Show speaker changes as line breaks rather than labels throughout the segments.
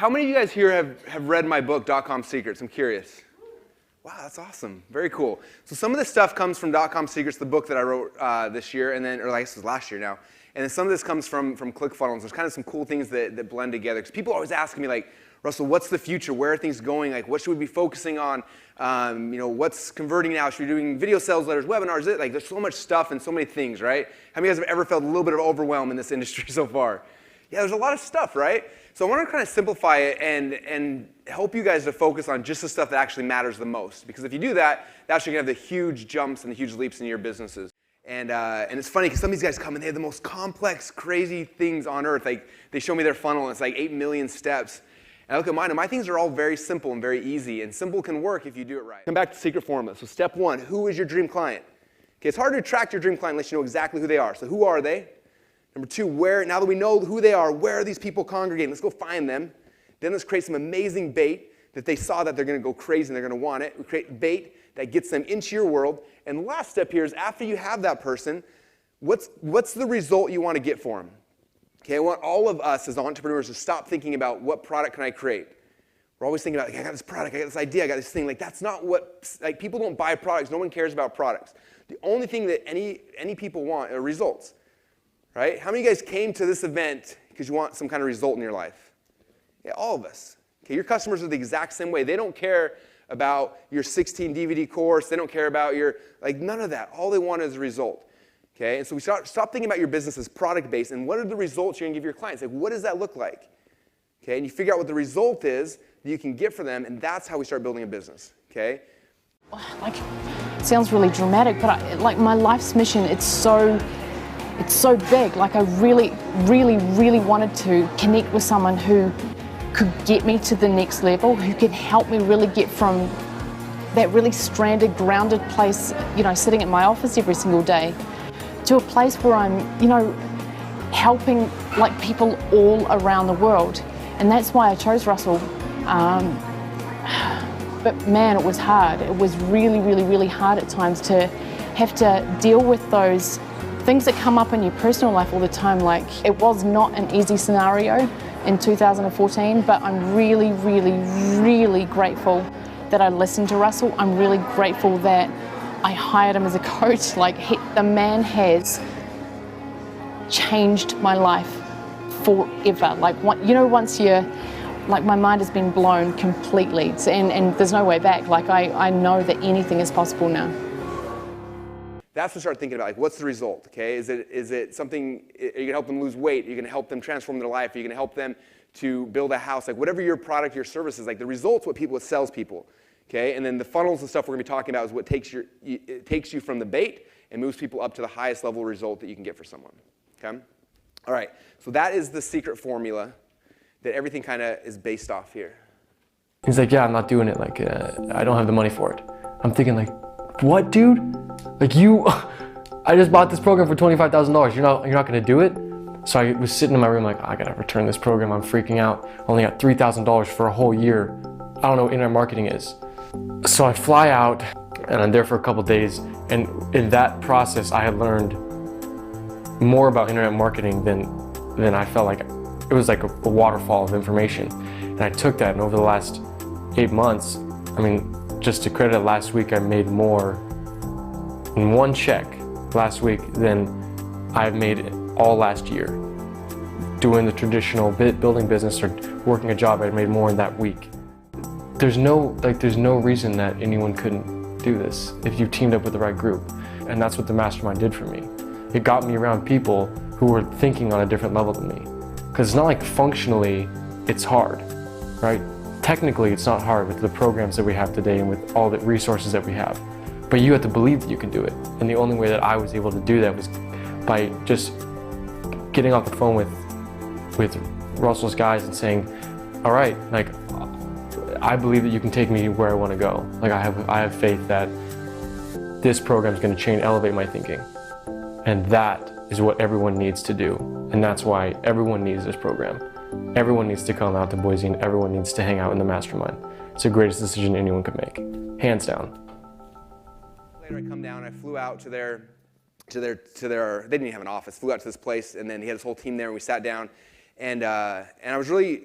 How many of you guys here have read my book, .com Secrets? I'm curious. Wow, that's awesome. Very cool. So some of this stuff comes from .com Secrets, the book that I wrote this year, and then, or I guess it was last year now. And then some of this comes from ClickFunnels. There's kind of some cool things that blend together. Because people always ask me, like, Russell, what's the future? Where are things going? Like, what should we be focusing on? What's converting now? Should we be doing video sales letters, webinars? Like, there's so much stuff and so many things, right? How many of you guys have ever felt a little bit of overwhelm in this industry so far? Yeah, there's a lot of stuff, right? So I want to kind of simplify it and help you guys to focus on just the stuff that actually matters the most. Because if you do that, that's actually going to have the huge jumps and the huge leaps in your businesses. And it's funny because some of these guys come and they have the most complex, crazy things on earth. Like, they show me their funnel and it's like 8 million steps. And I look at mine, and my things are all very simple and very easy. And simple can work if you do it right. Come back to secret formula. So step one, who is your dream client? Okay, it's hard to attract your dream client unless you know exactly who they are. So who are they? Number two, now that we know who they are, where are these people congregating? Let's go find them. Then let's create some amazing bait that they saw that they're going to go crazy and they're going to want it. We create bait that gets them into your world. And the last step here is after you have that person, what's the result you want to get for them? Okay, I want all of us as entrepreneurs to stop thinking about what product can I create. We're always thinking about, like, I got this product, I got this idea, I got this thing. Like, that's not what, like, people don't buy products. No one cares about products. The only thing that any people want are results. Right? How many of you guys came to this event because you want some kind of result in your life? Yeah, all of us. Okay, your customers are the exact same way. They don't care about your 16 DVD course. They don't care about your, like, none of that. All they want is a result. Okay, and so we stop thinking about your business as product-based and what are the results you're going to give your clients? Like, what does that look like? Okay, and you figure out what the result is that you can get for them, and that's how we start building a business. Okay?
Like, it sounds really dramatic, but like my life's mission, it's so big. Like, I really, really, really wanted to connect with someone who could get me to the next level, who could help me really get from that really stranded, grounded place, sitting at my office every single day, to a place where I'm, helping like people all around the world. And that's why I chose Russell. But man, it was hard. It was really, really, really hard at times to have to deal with those things that come up in your personal life all the time. Like, it was not an easy scenario in 2014, but I'm really, really, really grateful that I listened to Russell. I'm really grateful that I hired him as a coach. Like, the man has changed my life forever. Like, once you're, like, my mind has been blown completely, and there's no way back. Like, I know that anything is possible now.
That's what start thinking about. Like, what's the result? Okay, is it something? Are you gonna help them lose weight? Are you gonna help them transform their life? Are you gonna help them to build a house? Like, whatever your product, your service is, like, the result's what sells people. Okay, and then the funnels and stuff we're gonna be talking about is what takes you from the bait and moves people up to the highest level result that you can get for someone. Okay, all right. So that is the secret formula that everything kind of is based off here.
He's like, yeah, I'm not doing it. Like, I don't have the money for it. I'm thinking, like, what, dude? Like, I just bought this program for $25,000. You're not gonna do it? So I was sitting in my room like, I gotta return this program. I'm freaking out. Only got $3,000 for a whole year. I don't know what internet marketing is. So I fly out and I'm there for a couple days. And in that process, I had learned more about internet marketing than I felt like. It was like a waterfall of information. And I took that, and over the last 8 months, I mean, just to credit, last week I made more in one check last week than I've made all last year. Doing the traditional building business or working a job, I made more in that week. There's no reason that anyone couldn't do this if you teamed up with the right group. And that's what the mastermind did for me. It got me around people who were thinking on a different level than me. Because it's not like functionally it's hard, right? Technically it's not hard with the programs that we have today and with all the resources that we have. But you have to believe that you can do it. And the only way that I was able to do that was by just getting off the phone with Russell's guys and saying, all right, like, I believe that you can take me where I want to go. Like, I have faith that this program is going to elevate my thinking. And that is what everyone needs to do. And that's why everyone needs this program. Everyone needs to come out to Boise and everyone needs to hang out in the mastermind. It's the greatest decision anyone could make, hands down.
Later I come down, I flew out to their, they didn't even have an office, flew out to this place, and then he had his whole team there, and we sat down, And I was really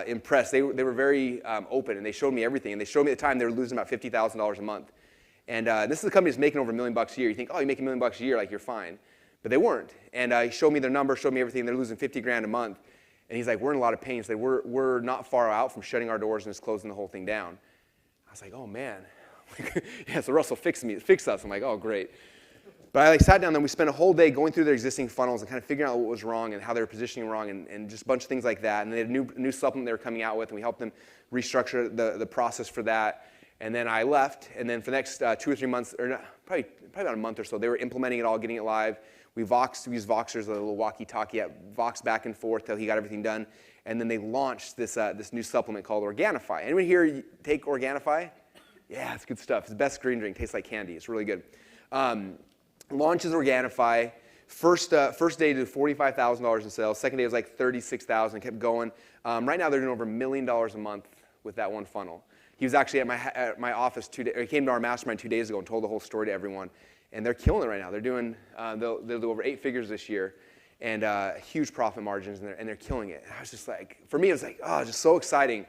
impressed. They were very open, and they showed me everything. And they showed me at the time they were losing about $50,000 a month. And this is a company that's making over $1 million a year. You think, oh, you make $1 million a year, like you're fine. But they weren't. And he showed me their numbers, showed me everything. They're losing 50 grand a month. And he's like, we're in a lot of pain. He's like, we're not far out from shutting our doors and just closing the whole thing down. I was like, oh man. Yeah, so Russell fix us. I'm like, oh great. But I sat down and we spent a whole day going through their existing funnels and kind of figuring out what was wrong and how they were positioning wrong and just a bunch of things like that. And they had a new supplement they were coming out with, and we helped them restructure the process for that. And then I left, and then for the next 2 or 3 months, or probably about a month or so, they were implementing it all, getting it live. We used Voxers, a little walkie-talkie, Vox back and forth till he got everything done. And then they launched this new supplement called Organifi. Anyone here take Organifi? Yeah, it's good stuff. It's the best green drink. Tastes like candy. It's really good. Launches Organifi. First day did $45,000 in sales. Second day was like $36,000. Kept going. Right now they're doing over $1 million a month with that one funnel. He was actually at my office he came to our mastermind 2 days ago and told the whole story to everyone. And they're killing it right now. They're doing they'll do over 8 figures this year, and huge profit margins, and they're killing it. And I was just like, for me, it was like, oh, just so exciting.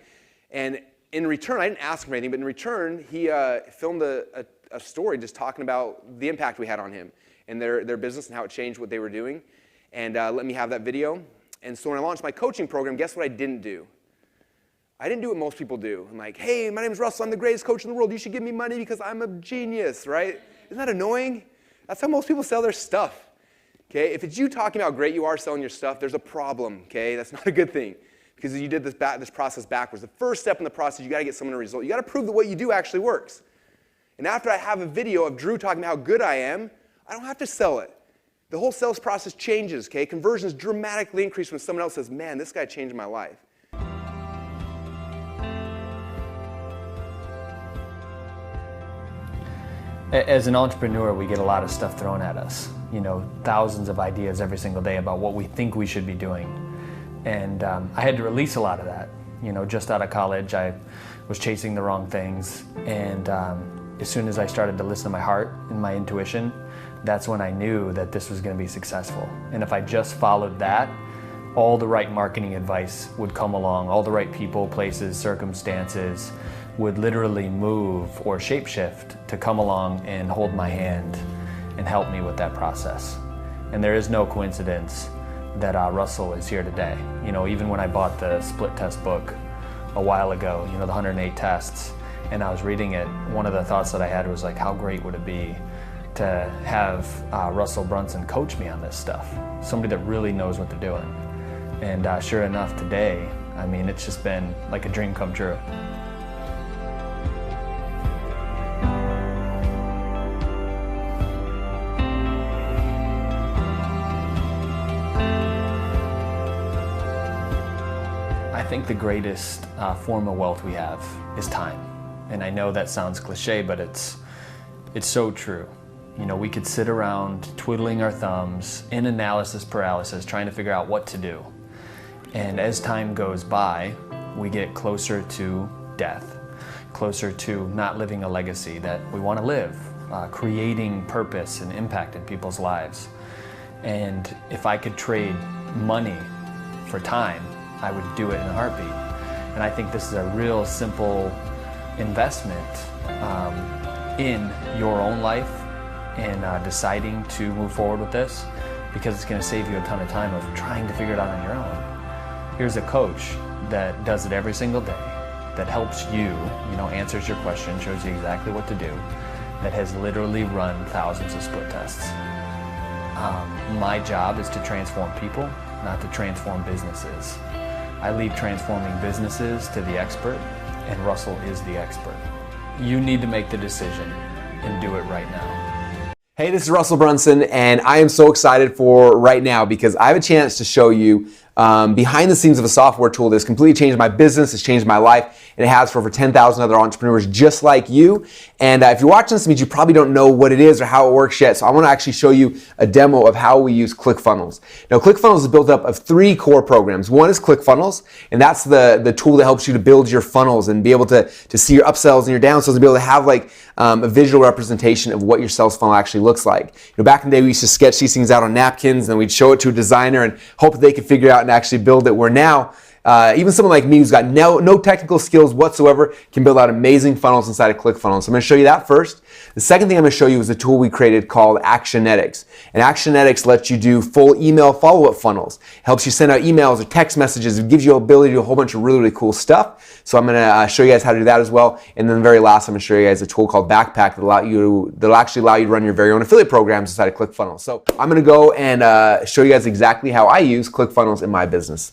And in return, I didn't ask him anything, but in return, he filmed a story just talking about the impact we had on him and their business and how it changed what they were doing, and let me have that video. And so when I launched my coaching program, guess what I didn't do? I didn't do what most people do. I'm like, hey, my name is Russell. I'm the greatest coach in the world. You should give me money because I'm a genius, right? Isn't that annoying? That's how most people sell their stuff. Okay? If it's you talking about how great you are selling your stuff, there's a problem. Okay? That's not a good thing because you did this process backwards. The first step in the process, you got to get someone a result. You got to prove that what you do actually works. And after I have a video of Drew talking about how good I am, I don't have to sell it. The whole sales process changes. Okay? Conversions dramatically increase when someone else says, "Man, this guy changed my life."
As an entrepreneur, we get a lot of stuff thrown at us. You know, thousands of ideas every single day about what we think we should be doing. And I had to release a lot of that. You know, just out of college, I was chasing the wrong things. And as soon as I started to listen to my heart and my intuition, that's when I knew that this was going to be successful. And if I just followed that, all the right marketing advice would come along, all the right people, places, circumstances would literally move or shapeshift to come along and hold my hand and help me with that process. And there is no coincidence that Russell is here today. You know, even when I bought the split test book a while ago, you know, the 108 tests, and I was reading it, one of the thoughts that I had was like, how great would it be to have Russell Brunson coach me on this stuff? Somebody that really knows what they're doing. And sure enough, today, I mean, it's just been like a dream come true. I think the greatest form of wealth we have is time. And I know that sounds cliche, but it's so true. You know, we could sit around twiddling our thumbs in analysis paralysis, trying to figure out what to do. And as time goes by, we get closer to death, closer to not living a legacy that we want to live, creating purpose and impact in people's lives. And if I could trade money for time, I would do it in a heartbeat. And I think this is a real simple investment in your own life and deciding to move forward with this, because it's going to save you a ton of time of trying to figure it out on your own. Here's a coach that does it every single day, that helps you, answers your question, shows you exactly what to do, that has literally run thousands of split tests. My job is to transform people, not to transform businesses. I leave transforming businesses to the expert, and Russell is the expert. You need to make the decision and do it right now.
Hey, this is Russell Brunson, and I am so excited for right now because I have a chance to show you behind the scenes of a software tool that's completely changed my business, it's changed my life, and it has for over 10,000 other entrepreneurs just like you. And if you're watching this, it means you probably don't know what it is or how it works yet. So I want to actually show you a demo of how we use ClickFunnels. Now, ClickFunnels is built up of 3 core programs. One is ClickFunnels, and that's the tool that helps you to build your funnels and be able to see your upsells and your downsells and be able to have like a visual representation of what your sales funnel actually looks like. Back in the day, we used to sketch these things out on napkins, and then we'd show it to a designer and hope that they could figure out and actually build it, where now even someone like me who's got no technical skills whatsoever can build out amazing funnels inside of ClickFunnels. So I'm going to show you that first. The second thing I'm going to show you is a tool we created called Actionetics. And Actionetics lets you do full email follow-up funnels. It helps you send out emails or text messages. It gives you the ability to do a whole bunch of really, really cool stuff. So I'm going to show you guys how to do that as well. And then the very last, I'm going to show you guys a tool called Backpack that'll actually allow you to run your very own affiliate programs inside of ClickFunnels. So I'm going to go and show you guys exactly how I use ClickFunnels in my business.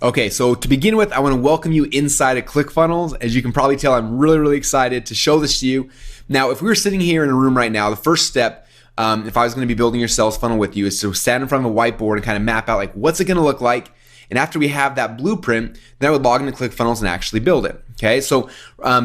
Okay, so to begin with, I want to welcome you inside of ClickFunnels. As you can probably tell, I'm really, really excited to show this to you. Now, if we were sitting here in a room right now, the first step, if I was going to be building your sales funnel with you, is to stand in front of a whiteboard and kind of map out like what's it going to look like. And after we have that blueprint, then I would log into ClickFunnels and actually build it. Okay, so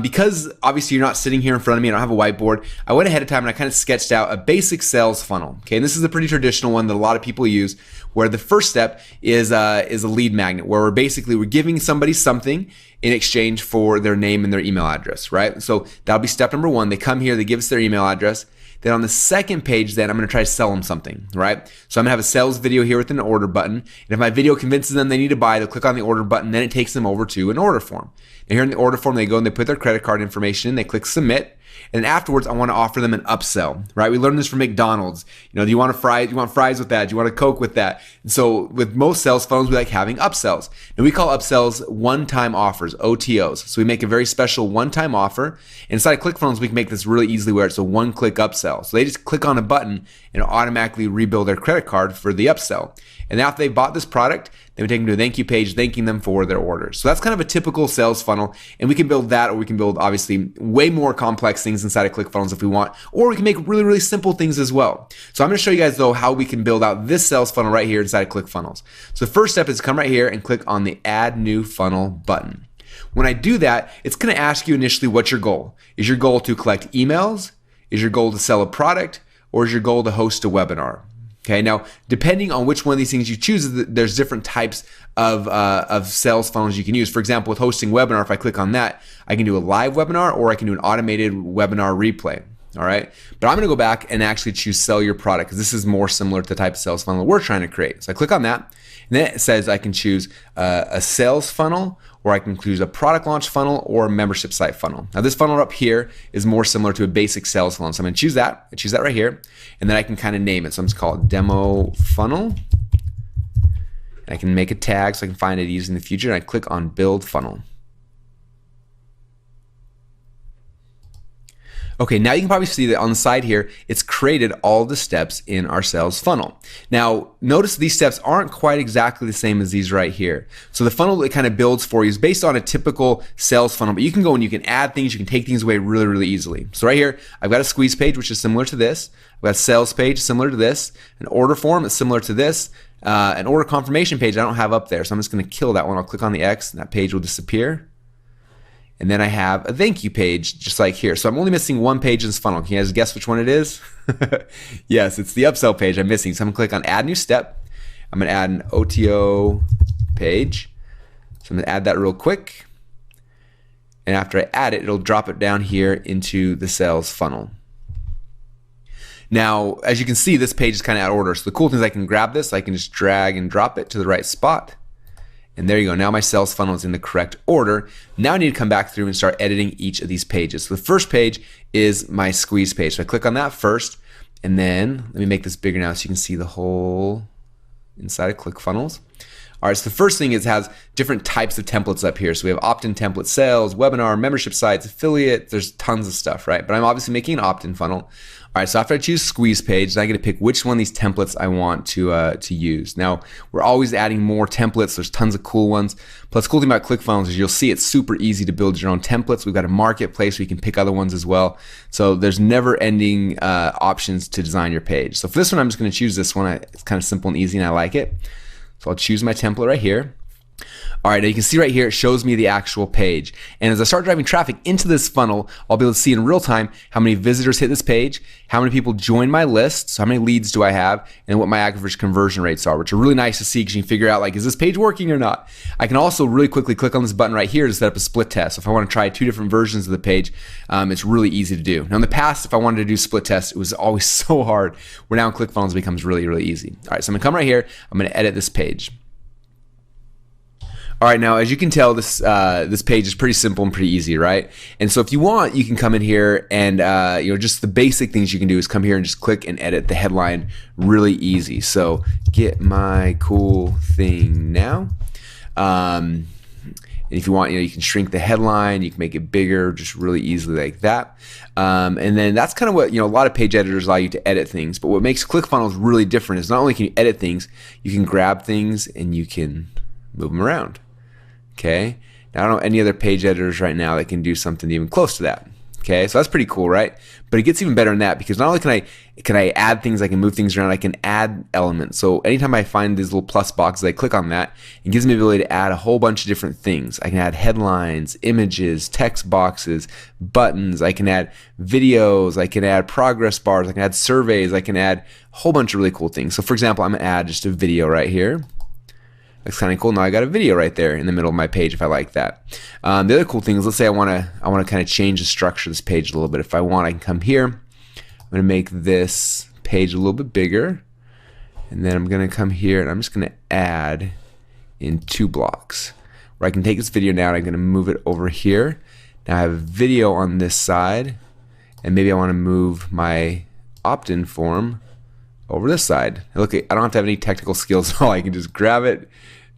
because obviously you're not sitting here in front of me, I don't have a whiteboard, I went ahead of time and I kind of sketched out a basic sales funnel. Okay, and this is a pretty traditional one that a lot of people use, where the first step is a lead magnet, where we're giving somebody something in exchange for their name and their email address, right? So that'll be step number one. They come here, they give us their email address. Then on the second page, then I'm going to try to sell them something, right? So I'm going to have a sales video here with an order button. And if my video convinces them they need to buy, they'll click on the order button. Then it takes them over to an order form. Now here in the order form, they go and they put their credit card information in. They click submit. And then afterwards, I want to offer them an upsell, right? We learned this from McDonald's. Do you want fries? You want fries with that? Do you want a Coke with that? And so with most sales funnels, we like having upsells. Now we call upsells one-time offers, OTOs. So we make a very special one-time offer. Inside of ClickFunnels, we can make this really easily where it's a one-click upsell. So they just click on a button and it'll automatically rebuild their credit card for the upsell. And after they bought this product, then we take them to a thank you page thanking them for their orders. So that's kind of a typical sales funnel. And we can build that, or we can build obviously way more complex things inside of ClickFunnels if we want, or we can make really, really simple things as well. So I'm going to show you guys though how we can build out this sales funnel right here inside of ClickFunnels. So the first step is to come right here and click on the Add New Funnel button. When I do that, it's going to ask you initially what's your goal. Is your goal to collect emails? Is your goal to sell a product? Or is your goal to host a webinar? Okay, now depending on which one of these things you choose, there's different types of sales funnels you can use. For example, with hosting webinar, if I click on that, I can do a live webinar or I can do an automated webinar replay. All right, but I'm going to go back and actually choose sell your product because this is more similar to the type of sales funnel we're trying to create. So I click on that, and then it says I can choose a sales funnel, or I can choose a product launch funnel or a membership site funnel. Now this funnel up here is more similar to a basic sales funnel. So I'm going to choose that. I choose that right here, and then I can kind of name it. So I'm just call it demo funnel. And I can make a tag so I can find it easy in the future. And I click on build funnel. Okay, now you can probably see that on the side here, it's created all the steps in our sales funnel. Now, notice these steps aren't quite exactly the same as these right here. So the funnel that it kind of builds for you is based on a typical sales funnel, but you can go and you can add things, you can take things away really, really easily. So right here, I've got a squeeze page, which is similar to this. I've got a sales page similar to this, an order form that's similar to this, an order confirmation page I don't have up there. So I'm just gonna kill that one. I'll click on the X and that page will disappear. And then I have a thank you page just like here. So I'm only missing one page in this funnel. Can you guys guess which one it is? Yes, it's the upsell page I'm missing. So I'm gonna click on add new step. I'm gonna add an OTO page. So I'm gonna add that real quick. And after I add it, it'll drop it down here into the sales funnel. Now, as you can see, this page is kind of out of order. So the cool thing is I can grab this, I can just drag and drop it to the right spot. And there you go. Now my sales funnel is in the correct order. Now I need to come back through and start editing each of these pages. So the first page is my squeeze page. So I click on that first, and then let me make this bigger now so you can see the whole inside of ClickFunnels. All right, so the first thing is it has different types of templates up here. So we have opt-in template, sales, webinar, membership sites, affiliate. There's tons of stuff, right? But I'm obviously making an opt-in funnel. All right, so after I choose squeeze page, then I get to pick which one of these templates I want to use. Now, we're always adding more templates. There's tons of cool ones. Plus, the cool thing about ClickFunnels is you'll see it's super easy to build your own templates. We've got a marketplace where you can pick other ones as well. So there's never-ending options to design your page. So for this one, I'm just going to choose this one. It's kind of simple and easy, and I like it. So I'll choose my template right here. All right, now you can see right here, it shows me the actual page. And as I start driving traffic into this funnel, I'll be able to see in real time how many visitors hit this page, how many people join my list, so how many leads do I have, and what my average conversion rates are, which are really nice to see because you can figure out, like, is this page working or not? I can also really quickly click on this button right here to set up a split test. So if I want to try 2 different versions of the page, it's really easy to do. Now in the past, if I wanted to do split tests, it was always so hard. Where now in ClickFunnels, it becomes really, really easy. All right, so I'm gonna come right here, I'm gonna edit this page. All right, now as you can tell, this page is pretty simple and pretty easy, right? And so if you want, you can come in here and just the basic things you can do is come here and just click and edit the headline really easy. So get my cool thing now. And if you want, you can shrink the headline, you can make it bigger, just really easily like that. And then that's kind of what, a lot of page editors allow you to edit things. But what makes ClickFunnels really different is not only can you edit things, you can grab things and you can move them around. Okay, now I don't know any other page editors right now that can do something even close to that. Okay, so that's pretty cool, right? But it gets even better than that because not only can I add things, I can move things around, I can add elements. So anytime I find these little plus boxes, I click on that. It gives me the ability to add a whole bunch of different things. I can add headlines, images, text boxes, buttons. I can add videos. I can add progress bars. I can add surveys. I can add a whole bunch of really cool things. So for example, I'm gonna add just a video right here. That's kind of cool. Now I got a video right there in the middle of my page if I like that. The other cool thing is, let's say I want to kind of change the structure of this page a little bit. If I want, I can come here. I'm going to make this page a little bit bigger. And then I'm going to come here and I'm just going to add in 2 blocks. Where I can take this video now and I'm going to move it over here. Now I have a video on this side. And maybe I want to move my opt-in form over this side. Look, I don't have to have any technical skills at all. I can just grab it,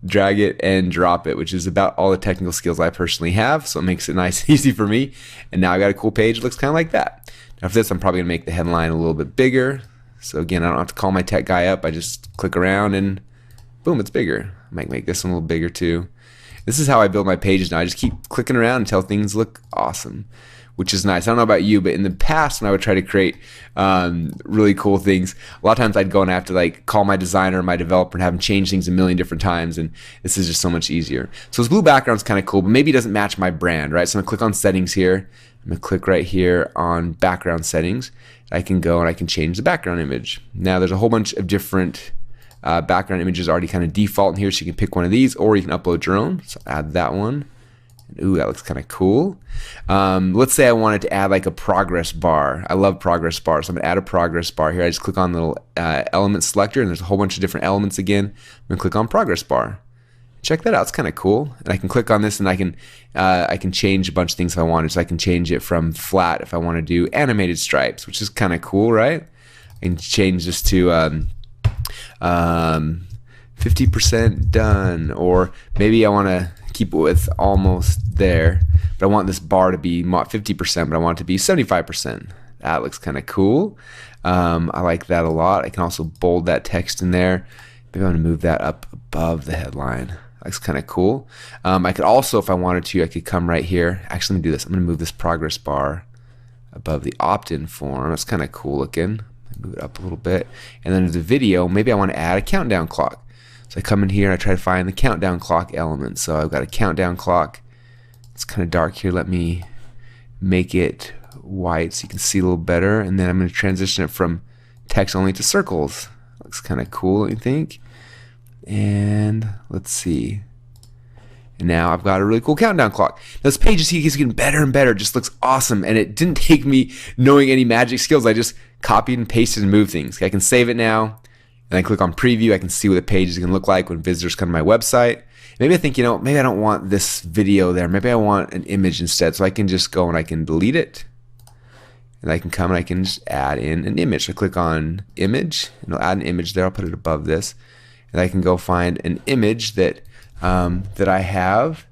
drag it, and drop it, which is about all the technical skills I personally have. So it makes it nice and easy for me. And now I got a cool page that looks kind of like that. Now for this, I'm probably gonna make the headline a little bit bigger. So again, I don't have to call my tech guy up. I just click around and boom, it's bigger. I might make this one a little bigger too. This is how I build my pages now. I just keep clicking around until things look awesome, which is nice. I don't know about you, but in the past when I would try to create really cool things, a lot of times I'd go and have to call my designer, my developer, and have them change things a million different times, and this is just so much easier. So this blue background's kind of cool, but maybe it doesn't match my brand, right? So I'm gonna click on settings here. I'm gonna click right here on background settings. I can go and I can change the background image. Now there's a whole bunch of different background images already kind of default in here, so you can pick one of these or you can upload your own. So add that one. Ooh, that looks kind of cool. Let's say I wanted to add a progress bar. I love progress bars. So I'm gonna add a progress bar here. I just click on the little element selector and there's a whole bunch of different elements again. I'm gonna click on progress bar. Check that out, it's kind of cool. And I can click on this and I can change a bunch of things if I wanted. So I can change it from flat if I want to do animated stripes, which is kind of cool, right? I can change this to 50% done, or maybe I want to keep it with almost there, but I want this bar to be not 50%, but I want it to be 75%. That looks kind of cool. I like that a lot. I can also bold that text in there. Maybe I'm going to move that up above the headline. Looks kind of cool. I could also, if I wanted to, I could come right here. Actually, let me do this. I'm going to move this progress bar above the opt-in form. That's kind of cool looking. Move it up a little bit. And then the video, maybe I want to add a countdown clock. So I come in here and I try to find the countdown clock element. So I've got a countdown clock. It's kind of dark here. Let me make it white so you can see a little better. And then I'm going to transition it from text only to circles. Looks kind of cool, don't you think? And let's see. And now I've got a really cool countdown clock. Now this page keeps getting better and better. It just looks awesome. And it didn't take me knowing any magic skills. I just copied and pasted and moved things. I can save it now. And I click on preview. I can see what the page is going to look like when visitors come to my website. Maybe I think, maybe I don't want this video there. Maybe I want an image instead. So I can just go and I can delete it. And I can come and I can just add in an image. So I click on image and it'll add an image there. I'll put it above this. And I can go find an image that I have.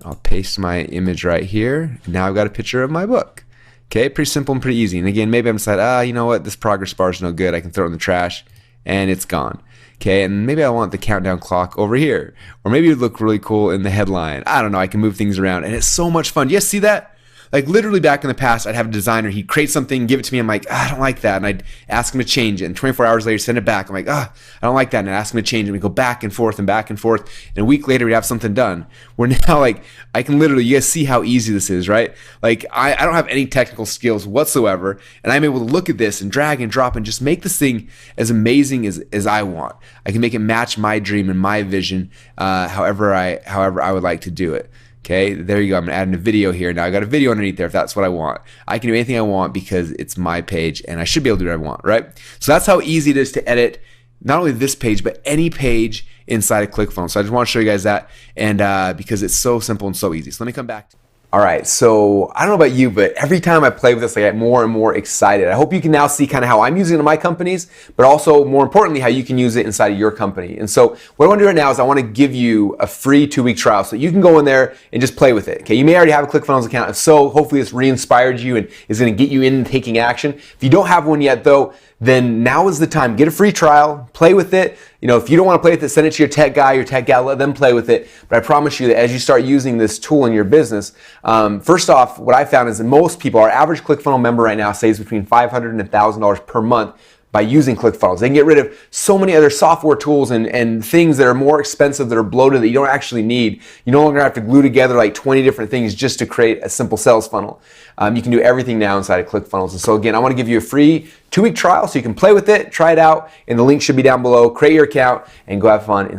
I'll paste my image right here. And now I've got a picture of my book. Okay, pretty simple and pretty easy. And again, maybe I'm deciding, you know what, this progress bar is no good. I can throw it in the trash and it's gone. Okay, and maybe I want the countdown clock over here. Or maybe it would look really cool in the headline. I don't know, I can move things around and it's so much fun. Do you guys see that?
Like literally back in the past, I'd have a designer, he'd create something, give it to me. I'm like, I don't like that. And I'd ask him to change it. And 24 hours later, send it back. I'm like, I don't like that. And I'd ask him to change it. And we go back and forth and back and forth. And a week later, we'd have something done. Where now, like, I can literally, you guys see how easy this is, right? Like, I don't have any technical skills whatsoever. And I'm able to look at this and drag and drop and just make this thing as amazing as I want. I can make it match my dream and my vision, however I would like to do it. Okay, there you go. I'm gonna add in a video here. Now I got a video underneath there if that's what I want. I can do anything I want because it's my page and I should be able to do what I want, right? So that's how easy it is to edit not only this page, but any page inside of ClickFunnels. So I just want to show you guys that, and because it's so simple and so easy. So let me come back. All right, so I don't know about you, but every time I play with this, I get more and more excited. I hope you can now see kind of how I'm using it in my companies, but also more importantly, how you can use it inside of your company. And so what I want to do right now is I want to give you a free 2-week trial so you can go in there and just play with it. Okay, you may already have a ClickFunnels account. If so, hopefully this re-inspired you and is going to get you in taking action. If you don't have one yet though, then now is the time. Get a free trial, play with it. You know, if you don't want to play with it, send it to your tech guy, your tech gal, let them play with it. But I promise you that as you start using this tool in your business, first off, what I found is that most people, our average ClickFunnels member right now saves between $500 and $1,000 per month by using ClickFunnels. They can get rid of so many other software tools and things that are more expensive, that are bloated, that you don't actually need. You no longer have to glue together like 20 different things just to create a simple sales funnel. You can do everything now inside of ClickFunnels. And so again, I want to give you a free 2-week trial so you can play with it, try it out, and the link should be down below. Create your account and go have fun.